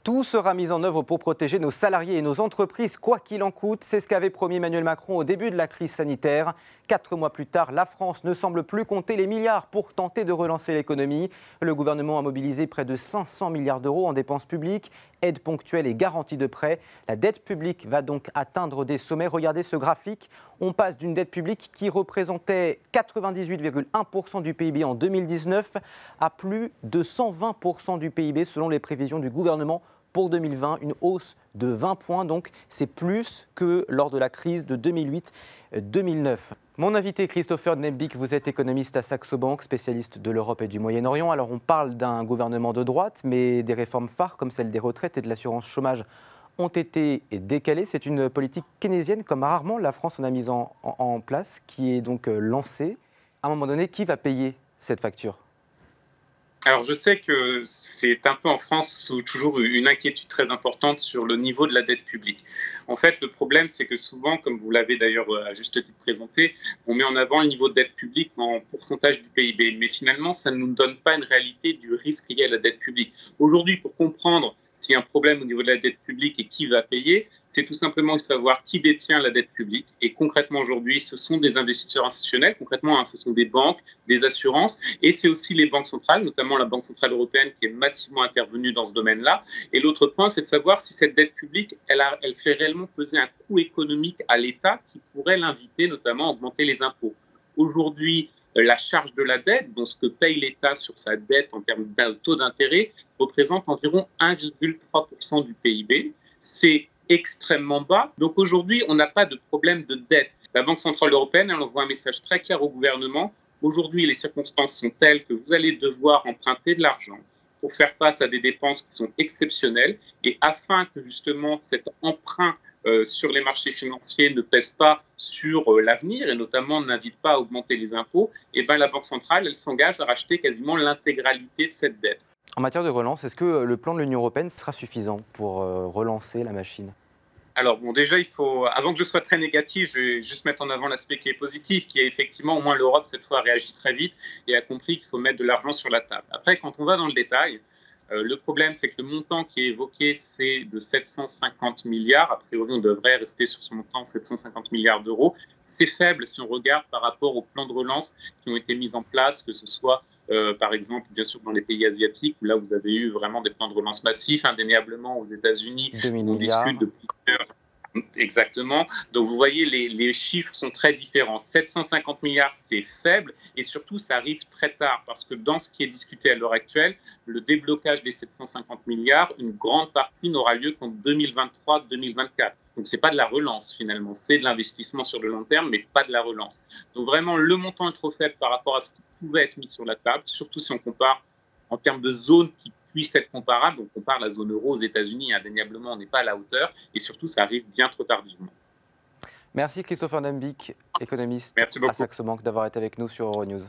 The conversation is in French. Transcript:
Tout sera mis en œuvre pour protéger nos salariés et nos entreprises, quoi qu'il en coûte. C'est ce qu'avait promis Emmanuel Macron au début de la crise sanitaire. 4 mois plus tard, la France ne semble plus compter les milliards pour tenter de relancer l'économie. Le gouvernement a mobilisé près de 500 milliards d'euros en dépenses publiques, aides ponctuelles et garanties de prêts. La dette publique va donc atteindre des sommets. Regardez ce graphique. On passe d'une dette publique qui représentait 98,1% du PIB en 2019 à plus de 120% du PIB selon les prévisions du gouvernement pour 2020, une hausse de 20 points, donc c'est plus que lors de la crise de 2008-2009. Mon invité Christopher Nembik, vous êtes économiste à Saxo Bank, spécialiste de l'Europe et du Moyen-Orient. Alors on parle d'un gouvernement de droite, mais des réformes phares comme celle des retraites et de l'assurance chômage ont été décalées. C'est une politique keynésienne comme rarement la France en a mise en place, qui est donc lancée. À un moment donné, qui va payer cette facture ? Alors je sais que c'est un peu en France toujours une inquiétude très importante sur le niveau de la dette publique. En fait, le problème, c'est que souvent, comme vous l'avez d'ailleurs à juste titre présenté, on met en avant le niveau de dette publique en pourcentage du PIB. Mais finalement, ça ne nous donne pas une réalité du risque lié à la dette publique. Aujourd'hui, pour comprendre s'il y a un problème au niveau de la dette publique et qui va payer, c'est tout simplement de savoir qui détient la dette publique. Et concrètement, aujourd'hui, ce sont des investisseurs institutionnels. Concrètement, ce sont des banques, des assurances. Et c'est aussi les banques centrales, notamment la Banque centrale européenne qui est massivement intervenue dans ce domaine-là. Et l'autre point, c'est de savoir si cette dette publique, elle fait réellement peser un coût économique à l'État qui pourrait l'inviter notamment à augmenter les impôts. Aujourd'hui, la charge de la dette, donc ce que paye l'État sur sa dette en termes de taux d'intérêt, représente environ 1,3% du PIB. C'est extrêmement bas. Donc aujourd'hui, on n'a pas de problème de dette. La Banque centrale européenne, elle envoie un message très clair au gouvernement. Aujourd'hui, les circonstances sont telles que vous allez devoir emprunter de l'argent pour faire face à des dépenses qui sont exceptionnelles. Et afin que justement cet emprunt sur les marchés financiers ne pèse pas sur l'avenir et notamment n'invite pas à augmenter les impôts, et ben la Banque centrale, elle s'engage à racheter quasiment l'intégralité de cette dette. En matière de relance, est-ce que le plan de l'Union européenne sera suffisant pour relancer la machine ? Alors bon, déjà, il faut, avant que je sois très négatif, je vais juste mettre en avant l'aspect qui est positif, qui est effectivement, au moins l'Europe, cette fois, a réagi très vite et a compris qu'il faut mettre de l'argent sur la table. Après, quand on va dans le détail, le problème, c'est que le montant qui est évoqué, c'est de 750 milliards. A priori, on devrait rester sur ce montant, 750 milliards d'euros. C'est faible si on regarde par rapport aux plans de relance qui ont été mis en place, que ce soit par exemple, bien sûr, dans les pays asiatiques, où là, vous avez eu vraiment des plans de relance massifs, indéniablement aux États-Unis, on discute de plusieurs. Exactement. Donc, vous voyez, les chiffres sont très différents. 750 milliards, c'est faible et surtout, ça arrive très tard parce que dans ce qui est discuté à l'heure actuelle, le déblocage des 750 milliards, une grande partie n'aura lieu qu'en 2023-2024. Donc, ce n'est pas de la relance finalement, c'est de l'investissement sur le long terme, mais pas de la relance. Donc, vraiment, le montant est trop faible par rapport à ce qui pouvait être mis sur la table, surtout si on compare en termes de zones qui puisse être comparable. Donc, on parle de la zone euro aux États-Unis, indéniablement, on n'est pas à la hauteur. Et surtout, ça arrive bien trop tardivement. Merci Christopher Nembik, économiste à Saxo Bank, d'avoir été avec nous sur Euronews.